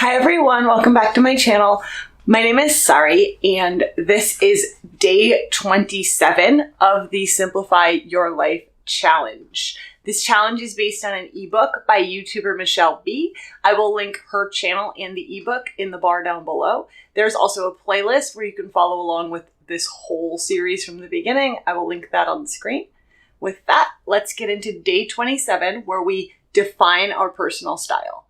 Hi everyone, welcome back to my channel. My name is Sari and this is day 27 of the Simplify Your Life challenge. This challenge is based on an ebook by YouTuber Muchelleb. I will link her channel and the ebook in the bar down below. There's also a playlist where you can follow along with this whole series from the beginning. I will link that on the screen. With that, let's get into day 27 where we define our personal style.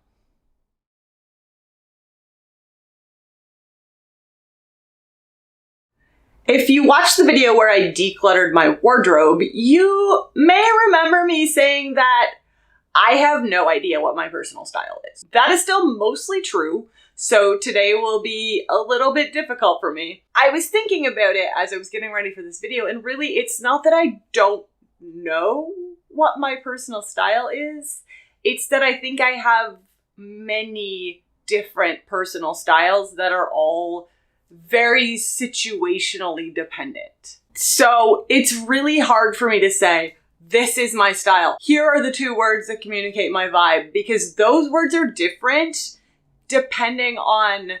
If you watched the video where I decluttered my wardrobe, you may remember me saying that I have no idea what my personal style is. That is still mostly true, so today will be a little bit difficult for me. I was thinking about it as I was getting ready for this video, and really it's not that I don't know what my personal style is. It's that I think I have many different personal styles that are all very situationally dependent. So it's really hard for me to say, this is my style. Here are the two words that communicate my vibe, because those words are different depending on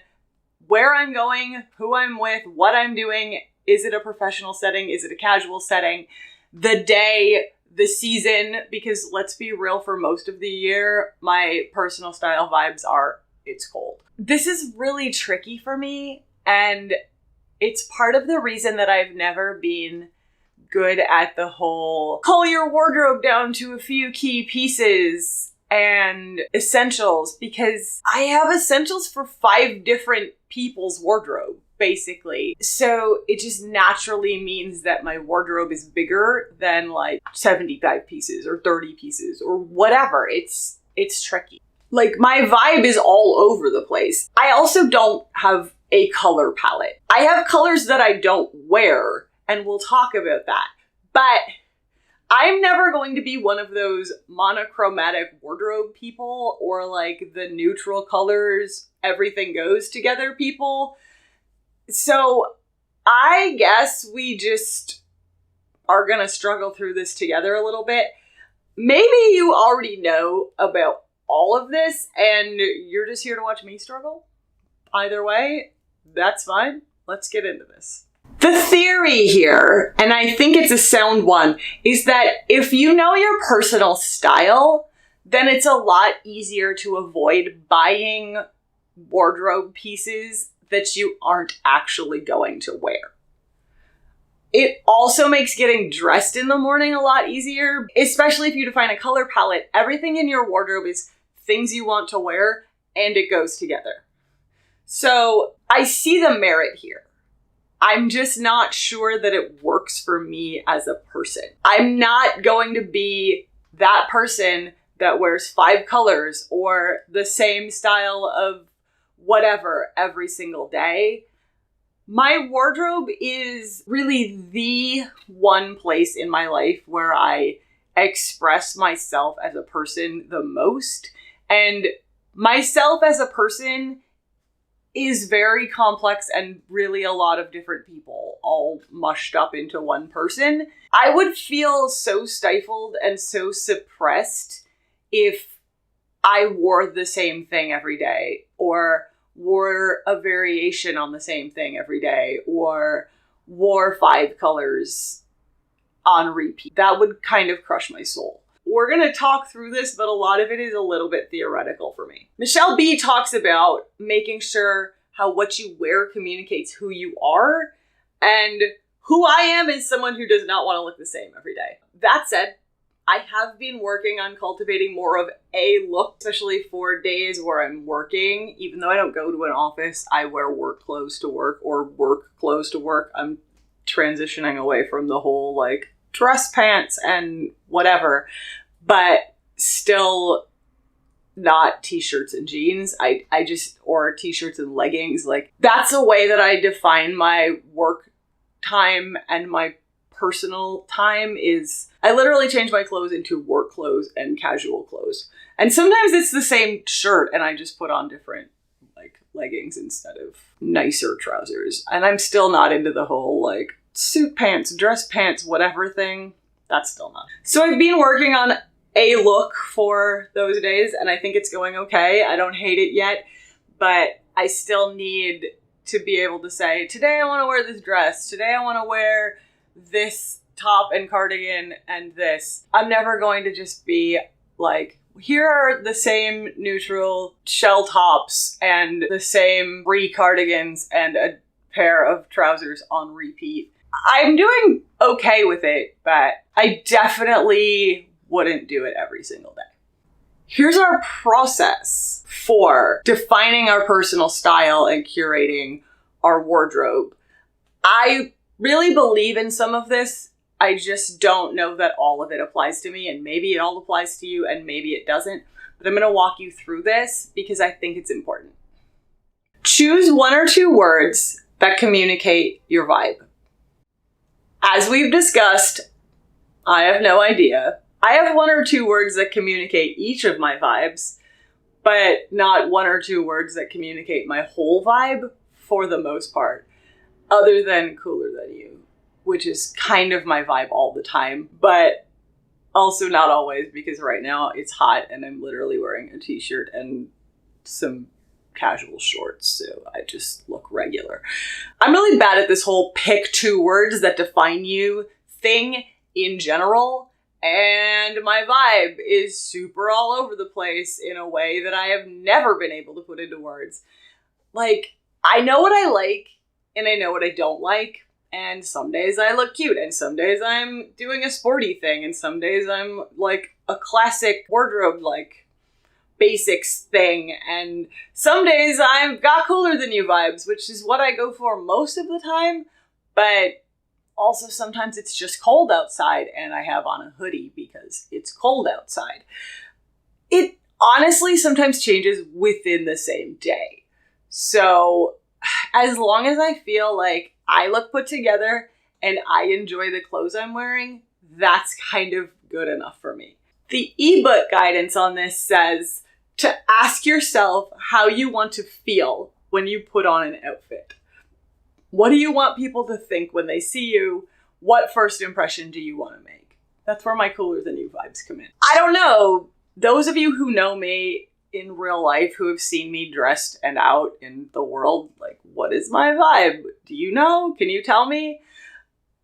where I'm going, who I'm with, what I'm doing. Is it a professional setting? Is it a casual setting? The day, the season, because let's be real, for most of the year, my personal style vibes are, it's cold. This is really tricky for me. And it's part of the reason that I've never been good at the whole cull your wardrobe down to a few key pieces and essentials, because I have essentials for 5 different people's wardrobe, basically. So it just naturally means that my wardrobe is bigger than like 75 pieces or 30 pieces or whatever. It's tricky. Like, my vibe is all over the place. I also don't have a color palette. I have colors that I don't wear, and we'll talk about that. But I'm never going to be one of those monochromatic wardrobe people or like the neutral colors, everything goes together people. So I guess we just are gonna struggle through this together a little bit. Maybe you already know about all of this and you're just here to watch me struggle. Either way, that's fine. Let's get into this. The theory here, and I think it's a sound one, is that if you know your personal style, then it's a lot easier to avoid buying wardrobe pieces that you aren't actually going to wear. It also makes getting dressed in the morning a lot easier, especially if you define a color palette. Everything in your wardrobe is things you want to wear, and it goes together. So I see the merit here. I'm just not sure that it works for me as a person. I'm not going to be that person that wears 5 colors or the same style of whatever every single day. My wardrobe is really the one place in my life where I express myself as a person the most. And myself as a person is very complex and really a lot of different people all mushed up into one person. I would feel so stifled and so suppressed if I wore the same thing every day, or wore a variation on the same thing every day, or wore 5 colors on repeat. That would kind of crush my soul. We're going to talk through this, but a lot of it is a little bit theoretical for me. Muchelleb talks about making sure how what you wear communicates who you are, and who I am is someone who does not want to look the same every day. That said, I have been working on cultivating more of a look, especially for days where I'm working. Even though I don't go to an office, I wear work clothes to work or work clothes to work. I'm transitioning away from the whole like dress pants and whatever, but still not t-shirts and jeans. I just, or t-shirts and leggings. Like, that's a way that I define my work time, and my personal time is, I literally change my clothes into work clothes and casual clothes. And sometimes it's the same shirt and I just put on different like leggings instead of nicer trousers. And I'm still not into the whole like suit pants, dress pants, whatever thing. That's still not. So I've been working on a look for those days and I think it's going okay. I don't hate it yet, but I still need to be able to say, today I want to wear this dress, today I want to wear this top and cardigan and this. I'm never going to just be like, here are the same neutral shell tops and the same 3 cardigans and a pair of trousers on repeat. I'm doing okay with it, but I definitely wouldn't do it every single day. Here's our process for defining our personal style and curating our wardrobe. I really believe in some of this. I just don't know that all of it applies to me, and maybe it all applies to you and maybe it doesn't. But I'm going to walk you through this because I think it's important. Choose 1 or 2 words that communicate your vibe. As we've discussed, I have no idea. I have 1 or 2 words that communicate each of my vibes, but not 1 or 2 words that communicate my whole vibe for the most part, other than cooler than you, which is kind of my vibe all the time, but also not always, because right now it's hot and I'm literally wearing a t-shirt and some casual shorts, so I just look regular. I'm really bad at this whole pick 2 words that define you thing in general, and my vibe is super all over the place in a way that I have never been able to put into words. Like, I know what I like and I know what I don't like, and some days I look cute, and some days I'm doing a sporty thing, and some days I'm like a classic wardrobe, like basics thing, and some days I've got cooler than you vibes, which is what I go for most of the time, but also sometimes it's just cold outside and I have on a hoodie because it's cold outside. It honestly sometimes changes within the same day. So as long as I feel like I look put together and I enjoy the clothes I'm wearing, that's kind of good enough for me. The eBook guidance on this says to ask yourself how you want to feel when you put on an outfit. What do you want people to think when they see you? What first impression do you want to make? That's where my cooler than you vibes come in. I don't know. Those of you who know me in real life, who have seen me dressed and out in the world, like, what is my vibe? Do you know? Can you tell me?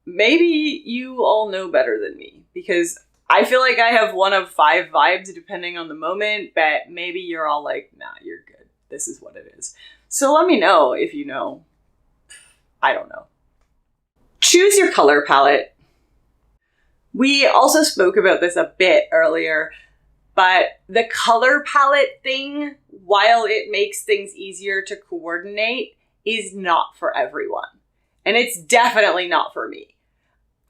Maybe you all know better than me, because I feel like I have 1 of 5 vibes depending on the moment, but maybe you're all like, nah, you're good. This is what it is. So let me know if you know. I don't know. Choose your color palette. We also spoke about this a bit earlier, but the color palette thing, while it makes things easier to coordinate, is not for everyone. And it's definitely not for me.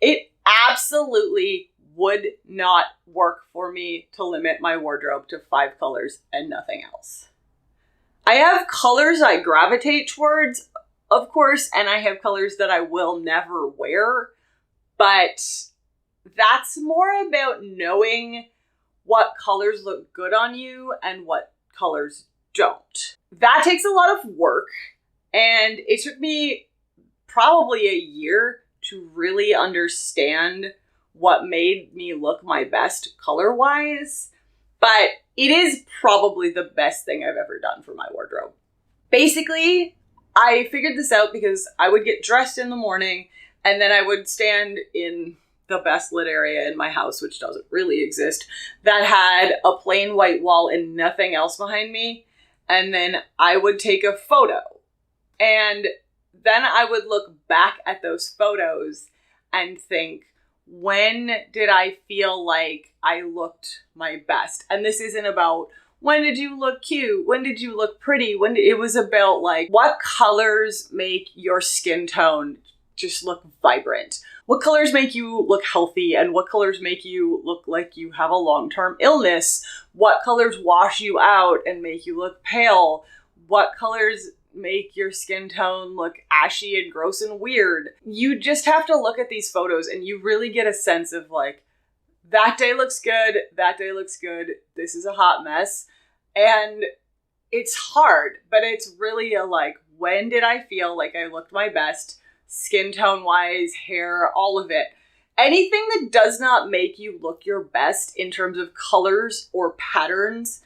It absolutely would not work for me to limit my wardrobe to 5 colors and nothing else. I have colors I gravitate towards, of course, and I have colors that I will never wear, but that's more about knowing what colors look good on you and what colors don't. That takes a lot of work, and it took me probably a year to really understand what made me look my best color-wise, but it is probably the best thing I've ever done for my wardrobe. Basically, I figured this out because I would get dressed in the morning and then I would stand in the best lit area in my house, which doesn't really exist, that had a plain white wall and nothing else behind me. And then I would take a photo. And then I would look back at those photos and think, when did I feel like I looked my best? And this isn't about, when did you look cute? When did you look pretty? It was about like, what colors make your skin tone just look vibrant? What colors make you look healthy? And what colors make you look like you have a long-term illness? What colors wash you out and make you look pale? What colors make your skin tone look ashy and gross and weird? You just have to look at these photos and you really get a sense of like, that day looks good, that day looks good, this is a hot mess. And it's hard, but it's really a like, when did I feel like I looked my best, skin tone wise, hair, all of it. Anything that does not make you look your best in terms of colors or patterns,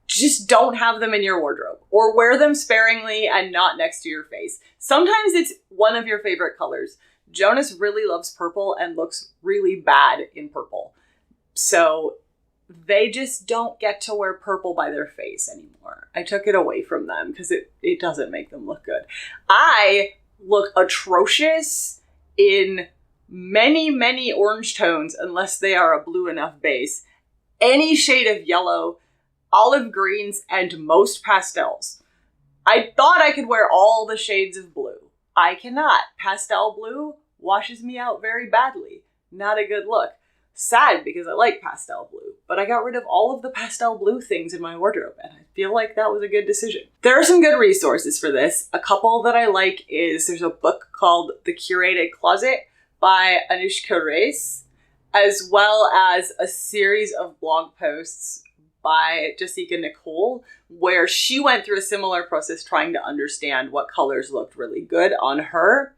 just don't have them in your wardrobe. or wear them sparingly and not next to your face. Sometimes it's one of your favorite colors. Jonas really loves purple and looks really bad in purple. So they just don't get to wear purple by their face anymore. I took it away from them because it doesn't make them look good. I look atrocious in many, many orange tones unless they are a blue enough base. Any shade of yellow, olive greens, and most pastels. I thought I could wear all the shades of blue. I cannot. Pastel blue washes me out very badly. Not a good look. Sad because I like pastel blue, but I got rid of all of the pastel blue things in my wardrobe, and I feel like that was a good decision. There are some good resources for this. A couple that I like is there's a book called The Curated Closet by Anushka Reis, as well as a series of blog posts by Jessica Nicole, where she went through a similar process trying to understand what colors looked really good on her.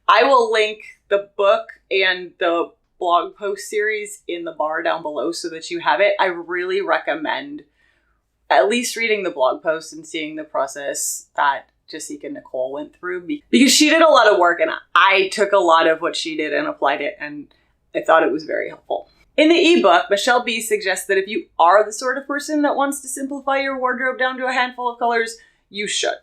I will link the book and the blog post series in the bar down below so that you have it. I really recommend at least reading the blog post and seeing the process that Jessica Nicole went through, because she did a lot of work and I took a lot of what she did and applied it, and I thought it was very helpful. In the ebook, Michelle B suggests that if you are the sort of person that wants to simplify your wardrobe down to a handful of colors, you should.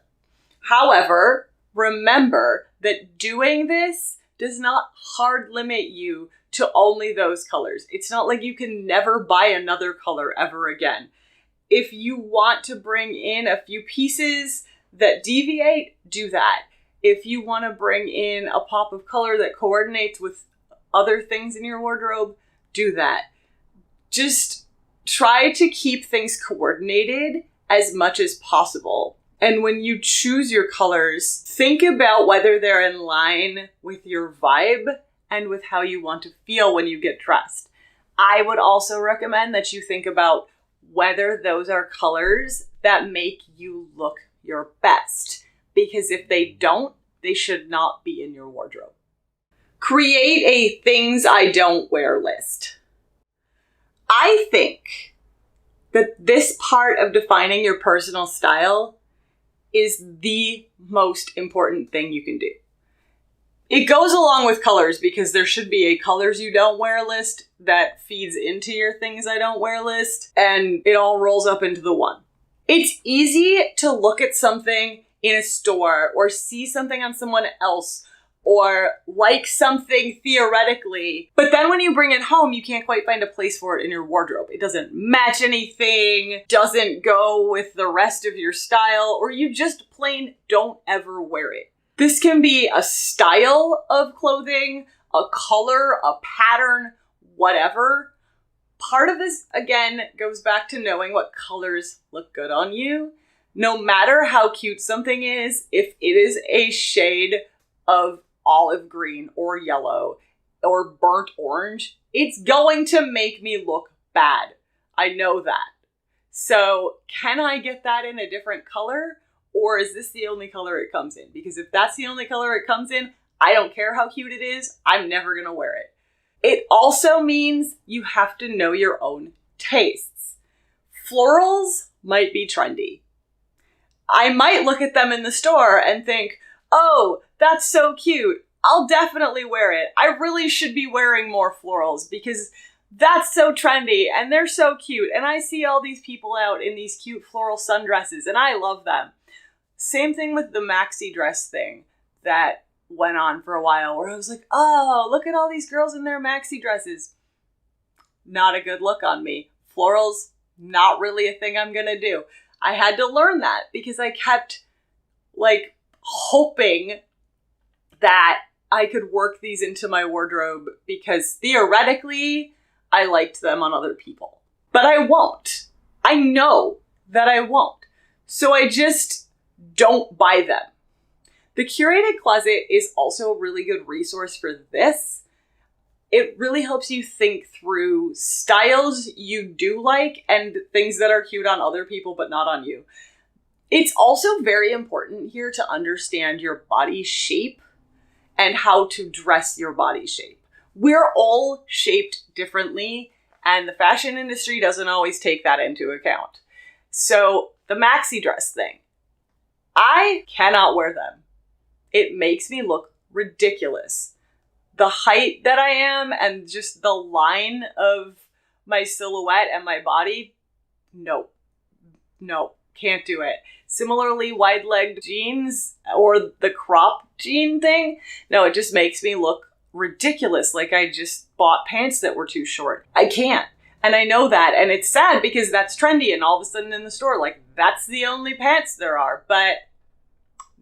However, remember that doing this does not hard limit you to only those colors. It's not like you can never buy another color ever again. If you want to bring in a few pieces that deviate, do that. If you want to bring in a pop of color that coordinates with other things in your wardrobe, do that. Just try to keep things coordinated as much as possible. And when you choose your colors, think about whether they're in line with your vibe and with how you want to feel when you get dressed. I would also recommend that you think about whether those are colors that make you look your best. Because if they don't, they should not be in your wardrobe. Create a things I don't wear list. I think that this part of defining your personal style is the most important thing you can do. It goes along with colors because there should be a colors you don't wear list that feeds into your things I don't wear list, and it all rolls up into the one. It's easy to look at something in a store or see something on someone else or like something theoretically, but then when you bring it home, you can't quite find a place for it in your wardrobe. It doesn't match anything, doesn't go with the rest of your style, or you just plain don't ever wear it. This can be a style of clothing, a color, a pattern, whatever. Part of this, again, goes back to knowing what colors look good on you. No matter how cute something is, if it is a shade of olive green or yellow or burnt orange, it's going to make me look bad. I know that. So can I get that in a different color? Or is this the only color it comes in? Because if that's the only color it comes in, I don't care how cute it is, I'm never gonna wear it. It also means you have to know your own tastes. Florals might be trendy. I might look at them in the store and think, oh, that's so cute. I'll definitely wear it. I really should be wearing more florals because that's so trendy and they're so cute. And I see all these people out in these cute floral sundresses and I love them. Same thing with the maxi dress thing that went on for a while where I was like, oh, look at all these girls in their maxi dresses. Not a good look on me. Florals, not really a thing I'm gonna do. I had to learn that because I kept hoping that I could work these into my wardrobe because theoretically I liked them on other people. But I won't. I know that I won't. So I just don't buy them. The Curated Closet is also a really good resource for this. It really helps you think through styles you do like and things that are cute on other people but not on you. It's also very important here to understand your body shape and how to dress your body shape. We're all shaped differently, and the fashion industry doesn't always take that into account. So the maxi dress thing, I cannot wear them. It makes me look ridiculous. The height that I am and just the line of my silhouette and my body, no, can't do it. Similarly, wide-legged jeans or the crop jean thing, no, it just makes me look ridiculous, like I just bought pants that were too short. I can't. And I know that, and it's sad because that's trendy, and all of a sudden in the store, like, that's the only pants there are, but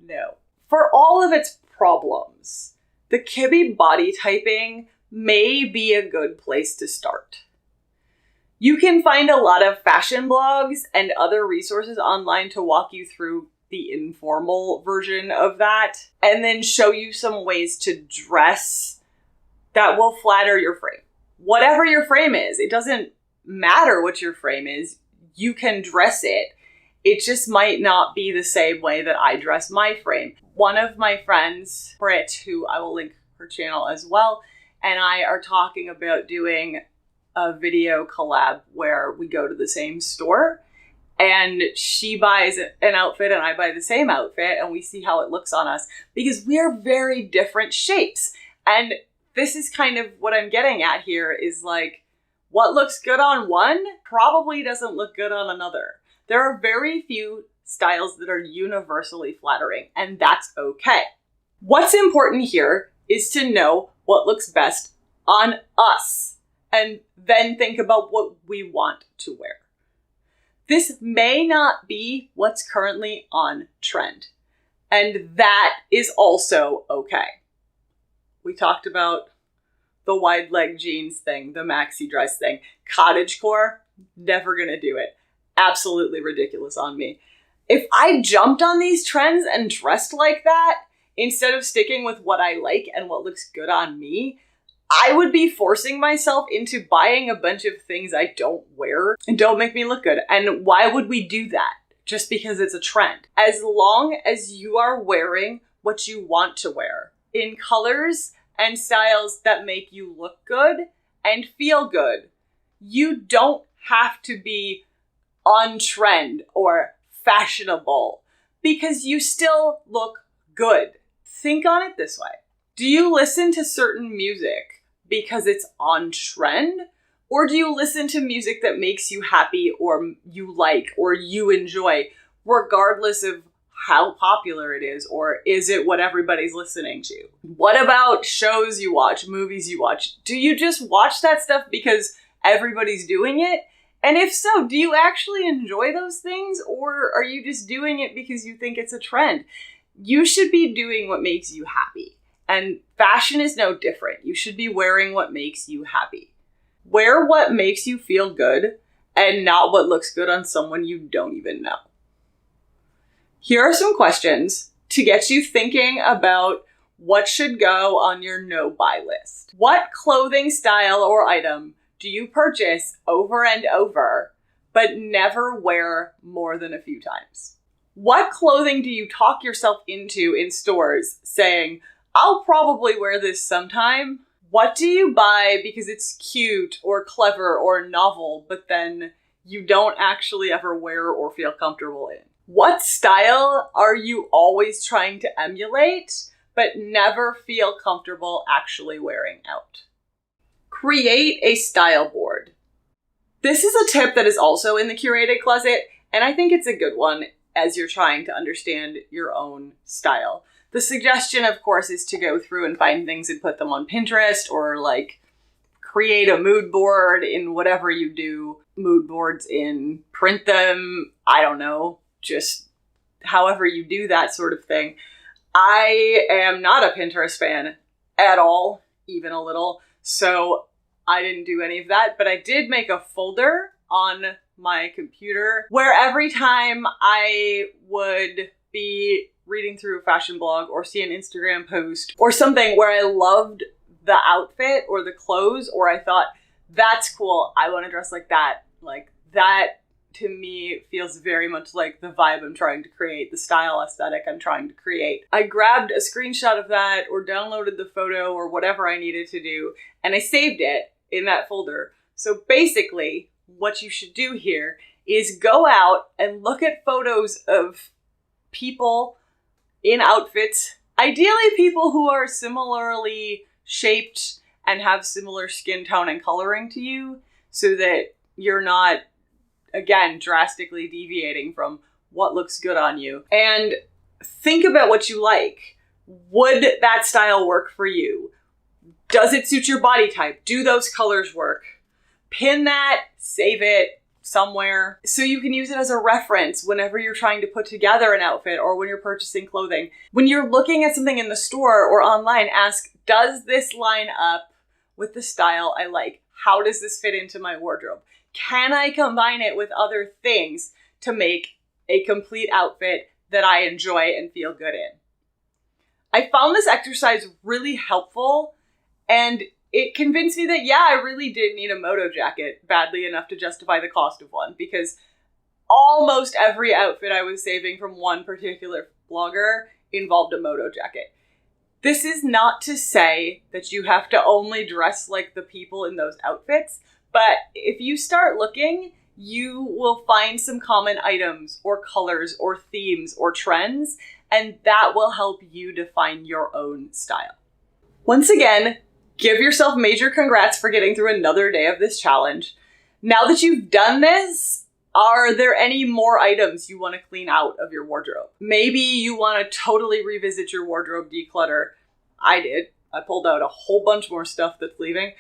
no. For all of its problems, the Kibbe body typing may be a good place to start. You can find a lot of fashion blogs and other resources online to walk you through the informal version of that, and then show you some ways to dress that will flatter your frame. Whatever your frame is, it doesn't matter what your frame is, you can dress it. It just might not be the same way that I dress my frame. One of my friends, Britt, who I will link her channel as well, and I are talking about doing a video collab where we go to the same store and she buys an outfit and I buy the same outfit and we see how it looks on us because we're very different shapes. And this is kind of what I'm getting at here is like, what looks good on one probably doesn't look good on another. There are very few styles that are universally flattering, and that's okay. What's important here is to know what looks best on us, and then think about what we want to wear. This may not be what's currently on trend, and that is also okay. We talked about the wide leg jeans thing, the maxi dress thing. Cottagecore, never gonna do it. Absolutely ridiculous on me. If I jumped on these trends and dressed like that, instead of sticking with what I like and what looks good on me, I would be forcing myself into buying a bunch of things I don't wear and don't make me look good. And why would we do that? Just because it's a trend. As long as you are wearing what you want to wear in colors and styles that make you look good and feel good, you don't have to be on trend or fashionable because you still look good. Think on it this way. Do you listen to certain music because it's on trend? Or do you listen to music that makes you happy or you like or you enjoy, regardless of how popular it is, or is it what everybody's listening to? What about shows you watch, movies you watch? Do you just watch that stuff because everybody's doing it? And if so, do you actually enjoy those things, or are you just doing it because you think it's a trend? You should be doing what makes you happy. And fashion is no different. You should be wearing what makes you happy. Wear what makes you feel good and not what looks good on someone you don't even know. Here are some questions to get you thinking about what should go on your no-buy list. What clothing style or item do you purchase over and over, but never wear more than a few times? What clothing do you talk yourself into in stores saying, I'll probably wear this sometime? What do you buy because it's cute or clever or novel, but then you don't actually ever wear or feel comfortable in? What style are you always trying to emulate, but never feel comfortable actually wearing out? Create a style board. This is a tip that is also in the curated closet, and I think it's a good one as you're trying to understand your own style. The suggestion, of course, is to go through and find things and put them on Pinterest or like create a mood board in whatever you do. Mood boards in, print them, I don't know, just however you do that sort of thing. I am not a Pinterest fan at all, even a little, so I didn't do any of that, but I did make a folder on my computer where every time I would be reading through a fashion blog or see an Instagram post or something where I loved the outfit or the clothes, or I thought, that's cool, I want to dress like that to me feels very much like the vibe I'm trying to create, the style aesthetic I'm trying to create. I grabbed a screenshot of that or downloaded the photo or whatever I needed to do, and I saved it in that folder. So basically, what you should do here is go out and look at photos of people in outfits, ideally people who are similarly shaped and have similar skin tone and coloring to you, so that you're not, again, drastically deviating from what looks good on you. And think about what you like. Would that style work for you? Does it suit your body type? Do those colors work? Pin that, save it somewhere so you can use it as a reference whenever you're trying to put together an outfit or when you're purchasing clothing. When you're looking at something in the store or online, ask, does this line up with the style I like? How does this fit into my wardrobe? Can I combine it with other things to make a complete outfit that I enjoy and feel good in? I found this exercise really helpful, and it convinced me that, yeah, I really did need a moto jacket badly enough to justify the cost of one, because almost every outfit I was saving from one particular blogger involved a moto jacket. This is not to say that you have to only dress like the people in those outfits, but if you start looking, you will find some common items or colors or themes or trends, and that will help you define your own style. Once again, give yourself major congrats for getting through another day of this challenge. Now that you've done this, are there any more items you want to clean out of your wardrobe? Maybe you want to totally revisit your wardrobe declutter. I did. I pulled out a whole bunch more stuff that's leaving.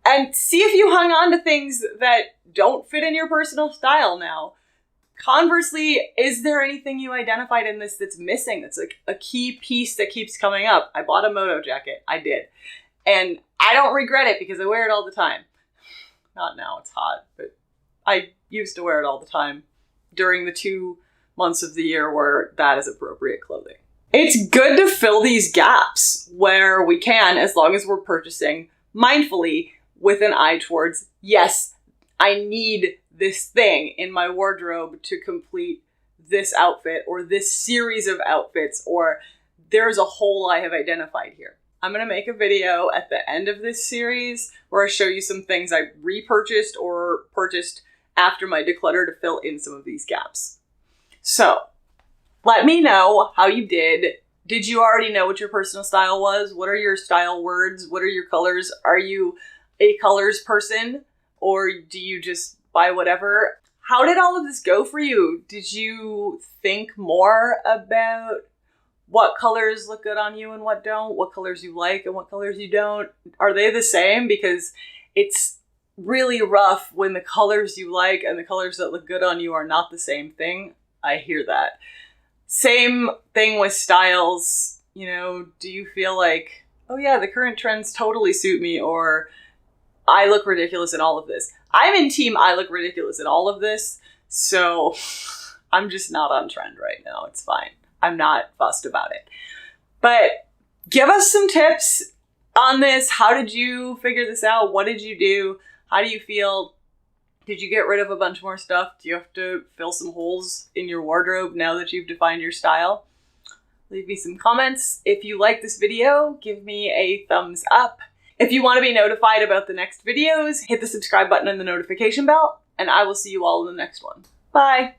And see if you hung on to things that don't fit in your personal style now. Conversely, is there anything you identified in this that's missing? That's like a key piece that keeps coming up. I bought a moto jacket. I did. And I don't regret it because I wear it all the time. Not now, it's hot, but I used to wear it all the time during the 2 months of the year where that is appropriate clothing. It's good to fill these gaps where we can, as long as we're purchasing mindfully with an eye towards, yes, I need this thing in my wardrobe to complete this outfit or this series of outfits, or there's a hole I have identified here. I'm going to make a video at the end of this series where I show you some things I repurchased or purchased after my declutter to fill in some of these gaps. So let me know how you did. Did you already know what your personal style was? What are your style words? What are your colors? Are you a colors person, or do you just buy whatever? How did all of this go for you? Did you think more about what colors look good on you and what don't? What colors you like and what colors you don't? Are they the same? Because it's really rough when the colors you like and the colors that look good on you are not the same thing. I hear that. Same thing with styles. You know, do you feel like, oh yeah, the current trends totally suit me, or I look ridiculous in all of this? I'm in team I look ridiculous in all of this, so I'm just not on trend right now. It's fine. I'm not fussed about it. But give us some tips on this. How did you figure this out? What did you do? How do you feel? Did you get rid of a bunch more stuff? Do you have to fill some holes in your wardrobe now that you've defined your style? Leave me some comments. If you like this video, give me a thumbs up. If you want to be notified about the next videos, hit the subscribe button and the notification bell, and I will see you all in the next one. Bye!